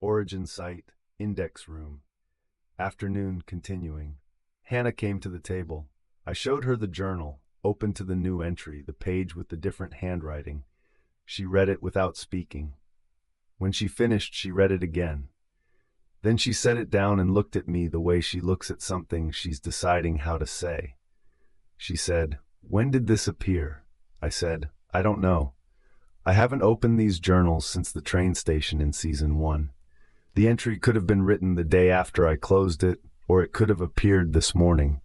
Origin site, index room. Afternoon continuing. Hannah came to the table. I showed her the journal, open to the new entry, the page with the different handwriting. She read it without speaking. When she finished, she read it again. Then she set it down and looked at me the way she looks at something she's deciding how to say. She said, "When did this appear?" I said, "I don't know. I haven't opened these journals since the train station in season 1. The entry could have been written the day after I closed it, or it could have appeared this morning.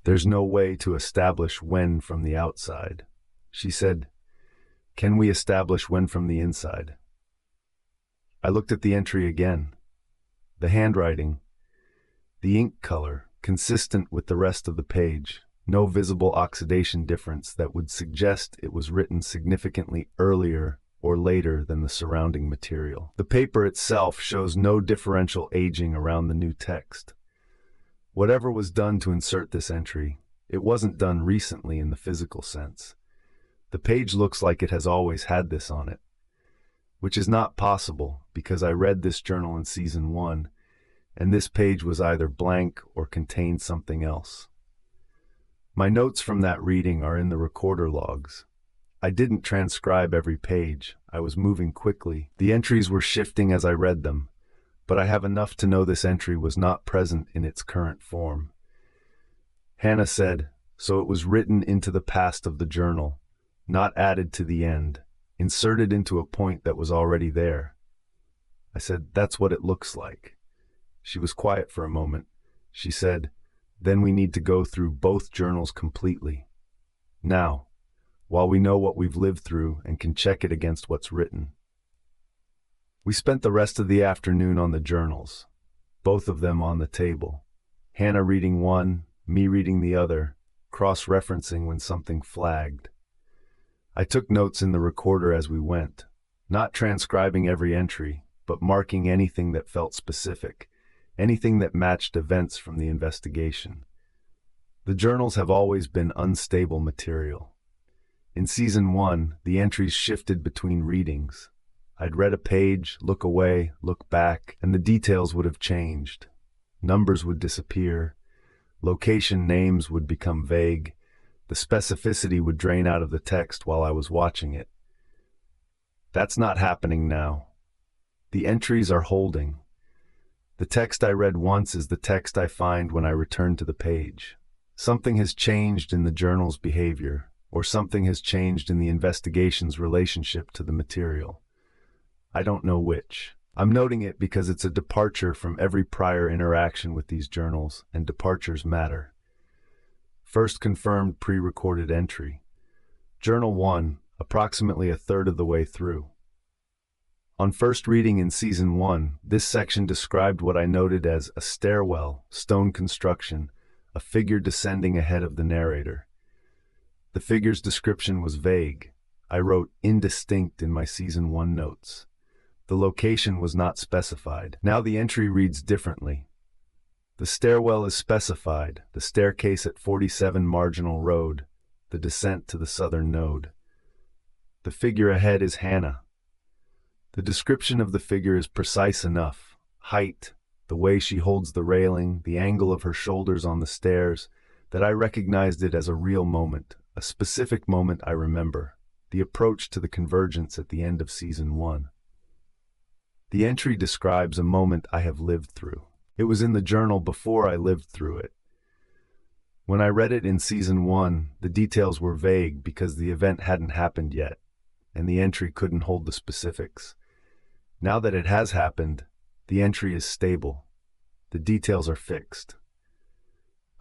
There's no way to establish when from the outside." She said, "Can we establish when from the inside?" I looked at the entry again. The handwriting, the ink color, consistent with the rest of the page. No visible oxidation difference that would suggest it was written significantly earlier or later than the surrounding material. The paper itself shows no differential aging around the new text. Whatever was done to insert this entry, it wasn't done recently in the physical sense. The page looks like it has always had this on it, which is not possible because I read this journal in season 1, and this page was either blank or contained something else. My notes from that reading are in the recorder logs. I didn't transcribe every page. I was moving quickly. The entries were shifting as I read them, but I have enough to know this entry was not present in its current form. Hannah said, "So it was written into the past of the journal, not added to the end, inserted into a point that was already there." I said, "That's what it looks like." She was quiet for a moment. She said, "Then we need to go through both journals completely. Now, while we know what we've lived through and can check it against what's written." We spent the rest of the afternoon on the journals, both of them on the table. Hannah reading one, me reading the other, cross-referencing when something flagged. I took notes in the recorder as we went, not transcribing every entry, but marking anything that felt specific, anything that matched events from the investigation. The journals have always been unstable material. In season 1, the entries shifted between readings. I'd read a page, look away, look back, and the details would have changed. Numbers would disappear. Location names would become vague. The specificity would drain out of the text while I was watching it. That's not happening now. The entries are holding. The text I read once is the text I find when I return to the page. Something has changed in the journal's behavior, or something has changed in the investigation's relationship to the material. I don't know which. I'm noting it because it's a departure from every prior interaction with these journals, and departures matter. First confirmed pre-recorded entry. Journal 1, approximately a third of the way through. On first reading in season 1, this section described what I noted as a stairwell, stone construction, a figure descending ahead of the narrator. The figure's description was vague. I wrote indistinct in my season 1 notes. The location was not specified. Now the entry reads differently. The stairwell is specified, the staircase at 47 Marginal Road, the descent to the southern node. The figure ahead is Hannah. The description of the figure is precise enough. Height, the way she holds the railing, the angle of her shoulders on the stairs, that I recognized it as a real moment, a specific moment I remember, the approach to the convergence at the end of season 1. The entry describes a moment I have lived through. It was in the journal before I lived through it. When I read it in season 1, the details were vague because the event hadn't happened yet, and the entry couldn't hold the specifics. Now that it has happened, the entry is stable. The details are fixed.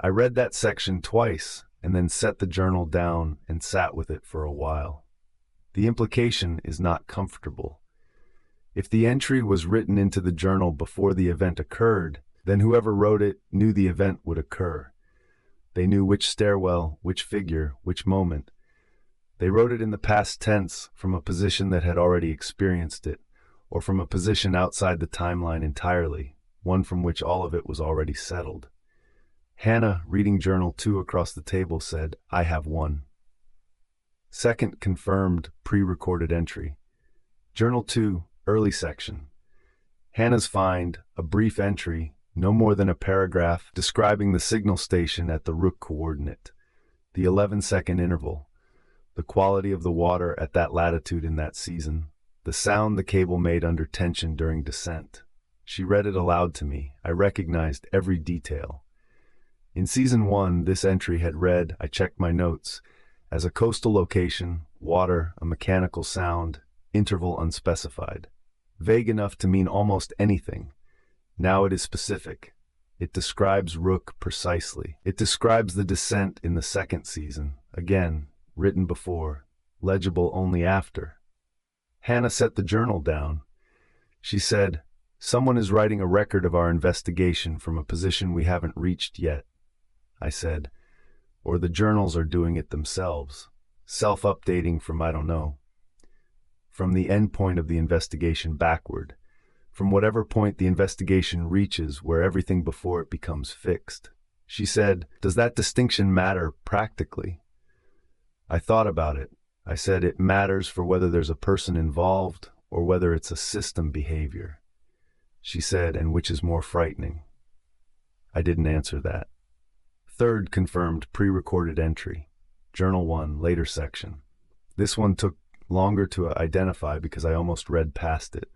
I read that section twice and then set the journal down and sat with it for a while. The implication is not comfortable. If the entry was written into the journal before the event occurred, then whoever wrote it knew the event would occur. They knew which stairwell, which figure, which moment. They wrote it in the past tense from a position that had already experienced it, or from a position outside the timeline entirely, one from which all of it was already settled. Hannah, reading Journal 2 across the table, said, "I have one." Second confirmed pre-recorded entry. Journal 2, early section. Hannah's find, a brief entry, no more than a paragraph, describing the signal station at the Rook coordinate, the 11-second interval, the quality of the water at that latitude in that season, the sound the cable made under tension during descent. She read it aloud to me. I recognized every detail. In Season 1, this entry had read, I checked my notes, as a coastal location, water, a mechanical sound, interval unspecified. Vague enough to mean almost anything. Now it is specific. It describes Rook precisely. It describes the descent in the second season, again, written before, legible only after. Hannah set the journal down. She said, "Someone is writing a record of our investigation from a position we haven't reached yet." I said, "Or the journals are doing it themselves, self-updating from I don't know. From the end point of the investigation backward, from whatever point the investigation reaches where everything before it becomes fixed." She said, "Does that distinction matter practically?" I thought about it. I said it matters for whether there's a person involved or whether it's a system behavior. She said, "And which is more frightening?" I didn't answer that. Third confirmed pre-recorded entry. Journal 1, later section. This one took longer to identify because I almost read past it.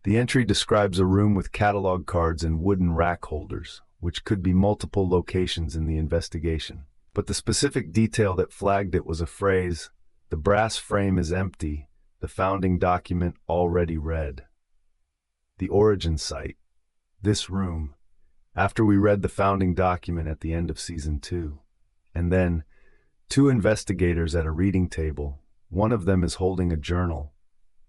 The entry describes a room with catalog cards and wooden rack holders, which could be multiple locations in the investigation. But the specific detail that flagged it was a phrase, "The brass frame is empty, the founding document already read." The origin site. This room. After we read the founding document at the end of Season 2. And then, 2 investigators at a reading table. One of them is holding a journal.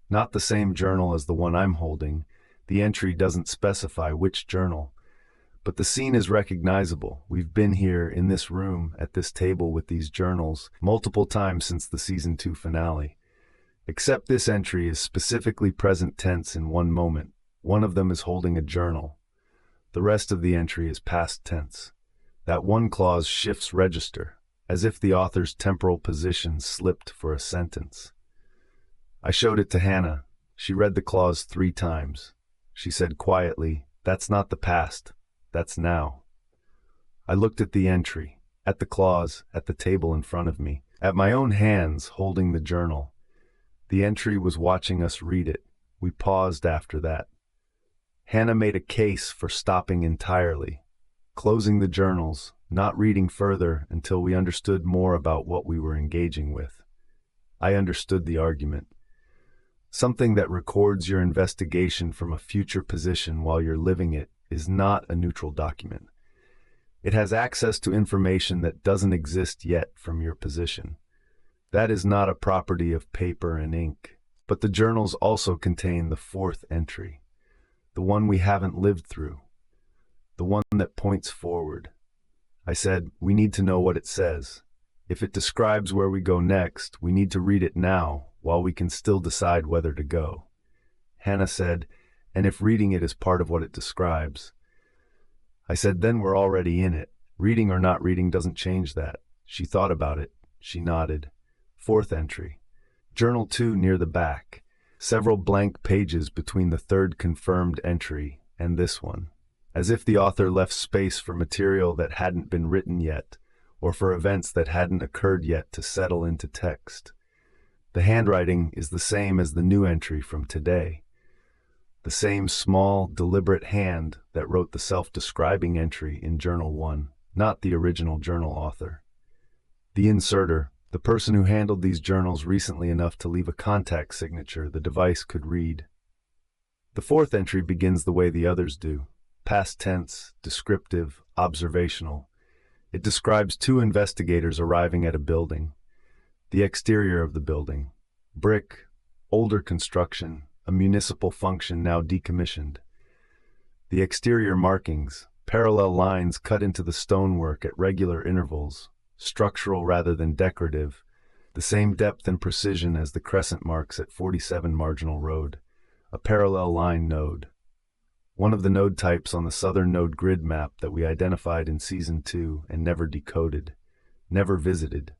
Not the same journal as the one I'm holding. The entry doesn't specify which journal. But the scene is recognizable. We've been here, in this room, at this table with these journals, multiple times since the Season 2 finale. Except this entry is specifically present tense in one moment. One of them is holding a journal. The rest of the entry is past tense. That one clause shifts register, as if the author's temporal position slipped for a sentence. I showed it to Hannah. She read the clause 3 times. She said quietly, "That's not the past. That's now." I looked at the entry, at the clause, at the table in front of me, at my own hands holding the journal. The entry was watching us read it. We paused after that. Hannah made a case for stopping entirely, closing the journals, not reading further until we understood more about what we were engaging with. I understood the argument. Something that records your investigation from a future position while you're living it is not a neutral document. It has access to information that doesn't exist yet from your position. That is not a property of paper and ink. But the journals also contain the 4th entry, the one we haven't lived through, the one that points forward. I said, "We need to know what it says. If it describes where we go next, we need to read it now, while we can still decide whether to go." Hannah said, "And if reading it is part of what it describes?" I said, "Then we're already in it. Reading or not reading doesn't change that." She thought about it. She nodded. 4th entry. Journal 2 near the back. Several blank pages between the 3rd confirmed entry and this one, as if the author left space for material that hadn't been written yet, or for events that hadn't occurred yet to settle into text. The handwriting is the same as the new entry from today. The same small, deliberate hand that wrote the self-describing entry in Journal 1, not the original journal author. The inserter, the person who handled these journals recently enough to leave a contact signature the device could read. The 4th entry begins the way the others do, past tense, descriptive, observational. It describes 2 investigators arriving at a building. The exterior of the building, brick, older construction, a municipal function now decommissioned. The exterior markings, parallel lines cut into the stonework at regular intervals, structural rather than decorative, the same depth and precision as the crescent marks at 47 Marginal Road, a parallel line node. One of the node types on the southern node grid map that we identified in Season 2 and never decoded, never visited,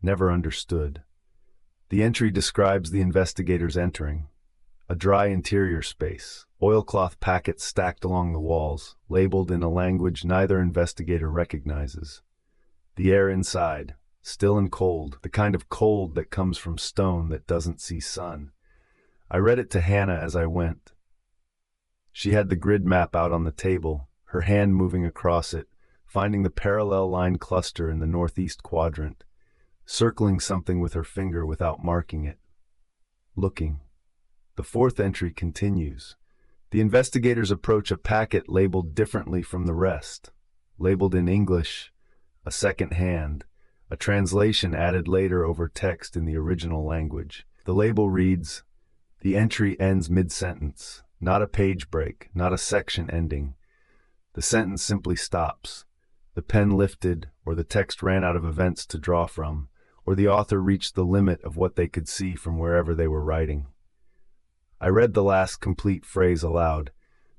never understood. The entry describes the investigators entering. A dry interior space, oilcloth packets stacked along the walls, labeled in a language neither investigator recognizes. The air inside, still and cold, the kind of cold that comes from stone that doesn't see sun. I read it to Hannah as I went. She had the grid map out on the table, her hand moving across it, finding the parallel line cluster in the northeast quadrant, circling something with her finger without marking it. Looking. The fourth entry continues. The investigators approach a packet labeled differently from the rest. Labeled in English, a second hand, a translation added later over text in the original language. The label reads, "The entry ends mid-sentence, not a page break, not a section ending. The sentence simply stops. The pen lifted, or the text ran out of events to draw from, or the author reached the limit of what they could see from wherever they were writing." I read the last complete phrase aloud.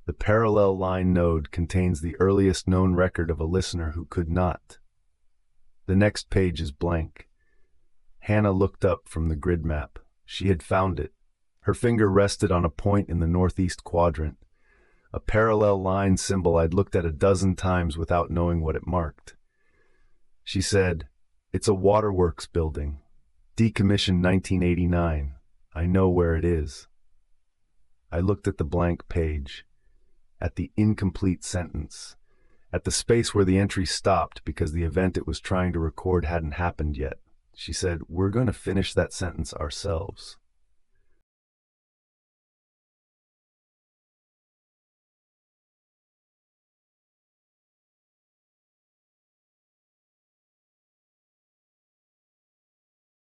The parallel line node contains the earliest known record of a listener who could not. The next page is blank. Hannah looked up from the grid map. She had found it. Her finger rested on a point in the northeast quadrant, a parallel line symbol I'd looked at a dozen times without knowing what it marked. She said, "It's a waterworks building. Decommissioned 1989. I know where it is." I looked at the blank page, at the incomplete sentence, at the space where the entry stopped because the event it was trying to record hadn't happened yet. She said, "We're going to finish that sentence ourselves."